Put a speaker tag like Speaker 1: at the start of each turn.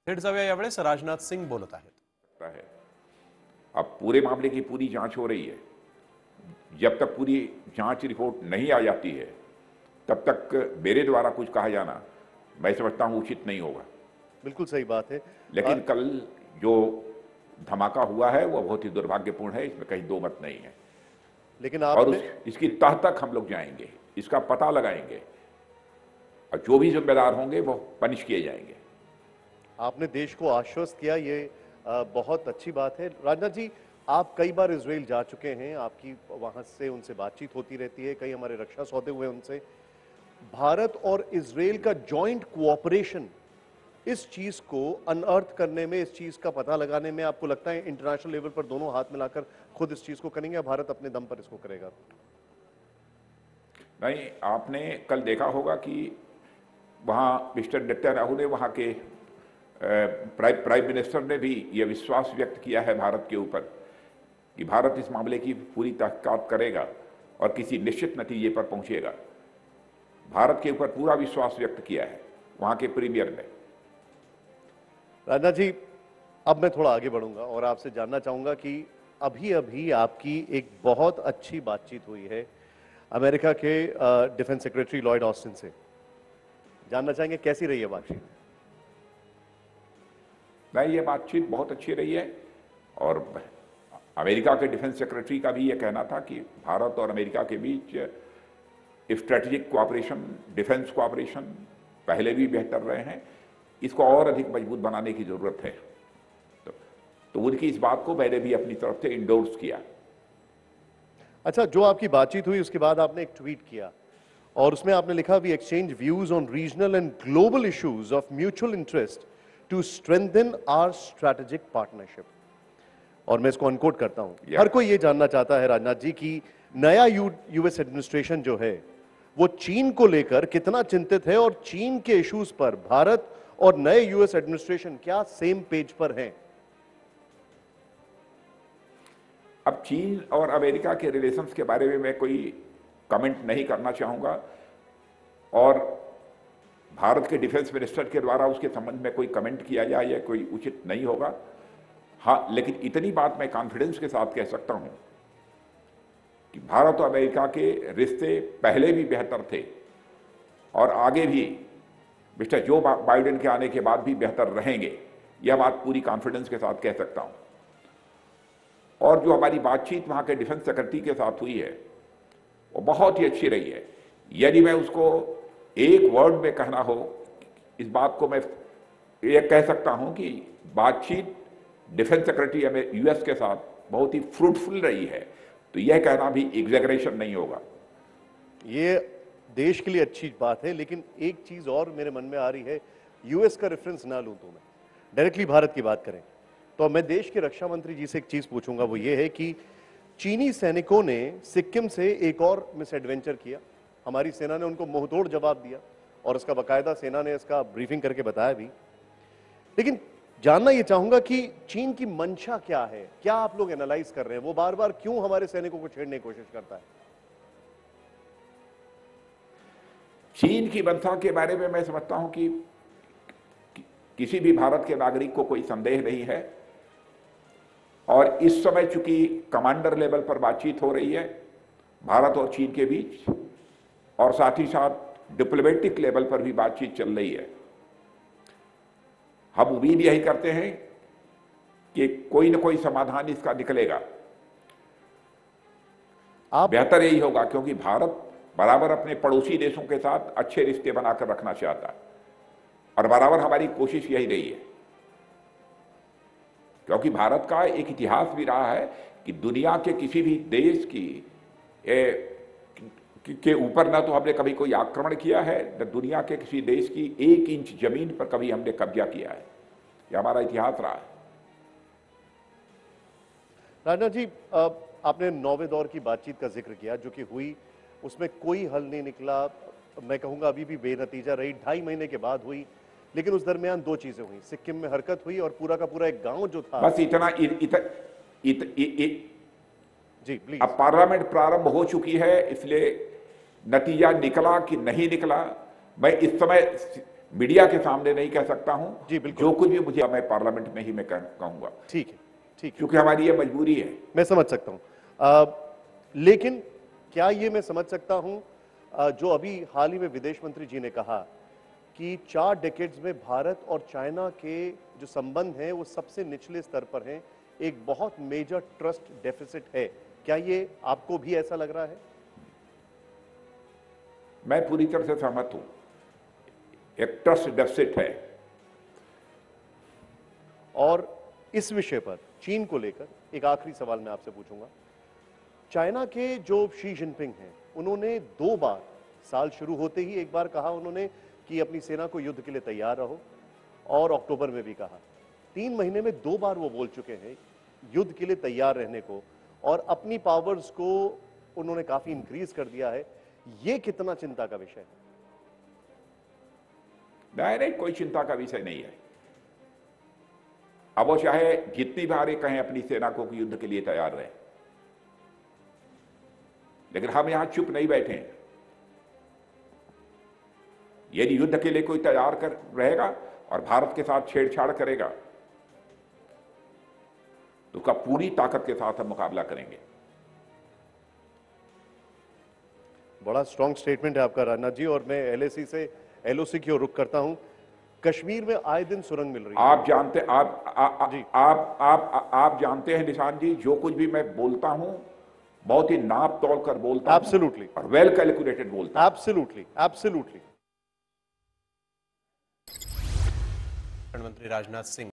Speaker 1: थेट जाऊया यावेळेस राजनाथ सिंग बोलत आहेत.
Speaker 2: है। अब पूरे मामले की पूरी जांच हो रही है। जब तक पूरी जांच रिपोर्ट नहीं आ जाती है तब तक मेरे द्वारा कुछ कहा जाना मैं समझता हूं उचित नहीं होगा।
Speaker 3: बिल्कुल सही बात है।
Speaker 2: लेकिन कल जो धमाका हुआ है वो बहुत ही दुर्भाग्यपूर्ण है, इसमें कहीं दो मत नहीं है।
Speaker 3: लेकिन
Speaker 2: और
Speaker 3: आपने
Speaker 2: इसकी तह तक हम लोग जाएंगे, इसका पता लगाएंगे और जो भी जिम्मेदार होंगे वो पनिश किए जाएंगे।
Speaker 3: आपने देश को आश्वस्त किया, ये बहुत अच्छी बात है। राजनाथ जी, आप कई बार इजराइल जा चुके हैं, आपकी वहां से उनसे बातचीत होती रहती है, कई हमारे रक्षा सौदे हुए उनसे। भारत और इजराइल का जॉइंट कोऑपरेशन इस चीज को अनअर्थ करने में, इस चीज का पता लगाने में, आपको लगता है इंटरनेशनल लेवल पर दोनों हाथ मिलाकर खुद इस चीज को करेंगे या भारत अपने दम पर इसको करेगा?
Speaker 2: नहीं, आपने कल देखा होगा कि वहां मिस्टर नेतन्याहू ने, वहां के प्राइम मिनिस्टर ने भी यह विश्वास व्यक्त किया है भारत के ऊपर कि भारत इस मामले की पूरी तहकीकात करेगा और किसी निश्चित नतीजे पर पहुंचेगा। भारत के ऊपर पूरा विश्वास व्यक्त किया है वहां के प्रीमियर ने।
Speaker 3: राजनाथ जी, अब मैं थोड़ा आगे बढ़ूंगा और आपसे जानना चाहूंगा कि अभी अभी आपकी एक बहुत अच्छी बातचीत हुई है अमेरिका के डिफेंस सेक्रेटरी लॉयड ऑस्टिन से। जानना चाहेंगे कैसी रही है बातचीत?
Speaker 2: नहीं, ये बातचीत बहुत अच्छी रही है और अमेरिका के डिफेंस सेक्रेटरी का भी ये कहना था कि भारत और अमेरिका के बीच स्ट्रेटेजिक कोऑपरेशन, डिफेंस कोऑपरेशन पहले भी बेहतर रहे हैं, इसको और अधिक मजबूत बनाने की जरूरत है। तो उनकी इस बात को मैंने भी अपनी तरफ से इंडोर्स किया।
Speaker 3: अच्छा, जो आपकी बातचीत हुई उसके बाद आपने एक ट्वीट किया और उसमें आपने लिखा, we exchange views on regional and global issues of mutual interest to strengthen our strategic partnership. और मैं इसको अनकोट करता हूं। हर कोई ये जानना चाहता है राजनाथ जी कि नया यूएस एडमिनिस्ट्रेशन जो है वो चीन को लेकर कितना चिंतित है और चीन के इश्यूज पर भारत और नए यूएस एडमिनिस्ट्रेशन क्या सेम पेज पर हैं?
Speaker 2: अब चीन और अमेरिका के रिलेशंस के बारे में मैं कोई कमेंट नहीं करना चाहूंगा और भारत के डिफेंस मिनिस्टर के द्वारा उसके संबंध में कोई कमेंट किया जाए यह कोई उचित नहीं होगा। हाँ, लेकिन इतनी बात मैं कॉन्फिडेंस के साथ कह सकता हूं कि भारत और अमेरिका के रिश्ते पहले भी बेहतर थे और आगे भी मिस्टर जो बाइडेन के आने के बाद भी बेहतर रहेंगे, यह बात पूरी कॉन्फिडेंस के साथ कह सकता हूं। और जो हमारी बातचीत वहां के डिफेंस सेक्रेटरी के साथ हुई है वो बहुत ही अच्छी रही है। यदि मैं उसको एक वर्ड में कहना हो, इस बात को मैं ये कह सकता हूं कि बातचीत डिफेंस सेक्रेटरी यूएस के साथ बहुत ही फ्रूटफुल रही है। तो यह कहना भी एग्जैगरेशन नहीं होगा।
Speaker 3: ये देश के लिए अच्छी बात है, लेकिन एक चीज और मेरे मन में आ रही है, यूएस का रेफरेंस ना लूं तो मैं डायरेक्टली भारत की बात करें तो मैं देश के रक्षा मंत्री जी से एक चीज पूछूंगा, वो ये है कि चीनी सैनिकों ने सिक्किम से एक और मिस एडवेंचर किया, हमारी सेना ने उनको मुंहतोड़ जवाब दिया और इसका बाकायदा सेना ने इसका ब्रीफिंग करके बताया भी। लेकिन जानना यह चाहूंगा कि चीन की मंशा क्या है, क्या आप लोग एनालाइज कर रहे हैं, वो बार बार क्यों हमारे सैनिकों को छेड़ने की कोशिश करता है?
Speaker 2: चीन की मंशा के बारे में मैं समझता हूं कि किसी भी भारत के नागरिक को कोई संदेह नहीं है और इस समय चूंकि कमांडर लेवल पर बातचीत हो रही है भारत और चीन के बीच और साथ ही साथ डिप्लोमेटिक लेवल पर भी बातचीत चल रही है, हम उम्मीद यही करते हैं कि कोई ना कोई समाधान इसका निकलेगा। बेहतर यही होगा क्योंकि भारत बराबर अपने पड़ोसी देशों के साथ अच्छे रिश्ते बनाकर रखना चाहता है और बराबर हमारी कोशिश यही रही है, क्योंकि भारत का एक इतिहास भी रहा है कि दुनिया के किसी भी देश के ऊपर ना तो हमने कभी कोई आक्रमण किया है, न दुनिया के किसी देश की 1 इंच जमीन पर कभी हमने कब्जा किया है। यह हमारा इतिहास रहा है।
Speaker 3: राजनाथ जी, आपने 9वें दौर की बातचीत का जिक्र किया जो कि हुई, उसमें कोई हल नहीं निकला, मैं कहूंगा अभी भी बेनतीजा रही, 2.5 महीने के बाद हुई। लेकिन उस दरमियान 2 चीजें हुई, सिक्किम में हरकत हुई और पूरा का पूरा एक गांव जो था,
Speaker 2: बस इतना
Speaker 3: जी प्लीज।
Speaker 2: अब पार्लियामेंट प्रारंभ हो चुकी है, इसलिए नतीजा निकला कि नहीं निकला मैं इस समय मीडिया के सामने नहीं कह सकता हूं।
Speaker 3: जी, बिल्कुल।
Speaker 2: जो कुछ भी मुझे, मैं पार्लियामेंट में ही मैं कहूंगा,
Speaker 3: ठीक है, ठीक है,
Speaker 2: क्योंकि हमारी ये मजबूरी है।
Speaker 3: मैं समझ सकता हूं। लेकिन क्या ये मैं समझ सकता हूं, जो अभी हाल ही में विदेश मंत्री जी ने कहा कि 4 डेकेड्स में भारत और चाइना के जो संबंध हैं वो सबसे निचले स्तर पर हैं, एक बहुत मेजर ट्रस्ट डेफिसिट है, क्या ये आपको भी ऐसा लग रहा है?
Speaker 2: मैं पूरी तरह से सहमत हूं, एक ट्रस्ट डेफिसिट है।
Speaker 3: और इस विषय पर चीन को लेकर एक आखिरी सवाल मैं आपसे पूछूंगा। चाइना के जो शी जिनपिंग हैं, उन्होंने 2 बार, साल शुरू होते ही एक बार कहा उन्होंने कि अपनी सेना को युद्ध के लिए तैयार रहो, और अक्टूबर में भी कहा। 3 महीने में 2 बार वो बोल चुके हैं युद्ध के लिए तैयार रहने को, और अपनी पावर्स को उन्होंने काफी इंक्रीज कर दिया है। ये कितना चिंता का विषय है?
Speaker 2: नहीं, कोई चिंता का विषय नहीं है। अब वो चाहे जितनी बार ये कहें अपनी सेना को कि युद्ध के लिए तैयार रहे, लेकिन हम यहां चुप नहीं बैठे हैं। यदि युद्ध के लिए कोई तैयार कर रहेगा और भारत के साथ छेड़छाड़ करेगा तो उसका पूरी ताकत के साथ हम मुकाबला करेंगे।
Speaker 3: बड़ा स्ट्रॉन्ग स्टेटमेंट है आपका राजनाथ जी, और मैं एलएसी से एलओसी की ओर रुख करता हूं। कश्मीर में आए दिन सुरंग मिल रही है।
Speaker 2: आप जानते आप जानते हैं निशान जी, जो कुछ भी मैं बोलता हूं बहुत ही नाप तोल कर बोलता हूं,
Speaker 3: एब्सोल्युटली,
Speaker 2: और वेल कैलकुलेटेड बोलता हूं।
Speaker 3: Absolutely, absolutely.
Speaker 1: रक्षा मंत्री राजनाथ सिंह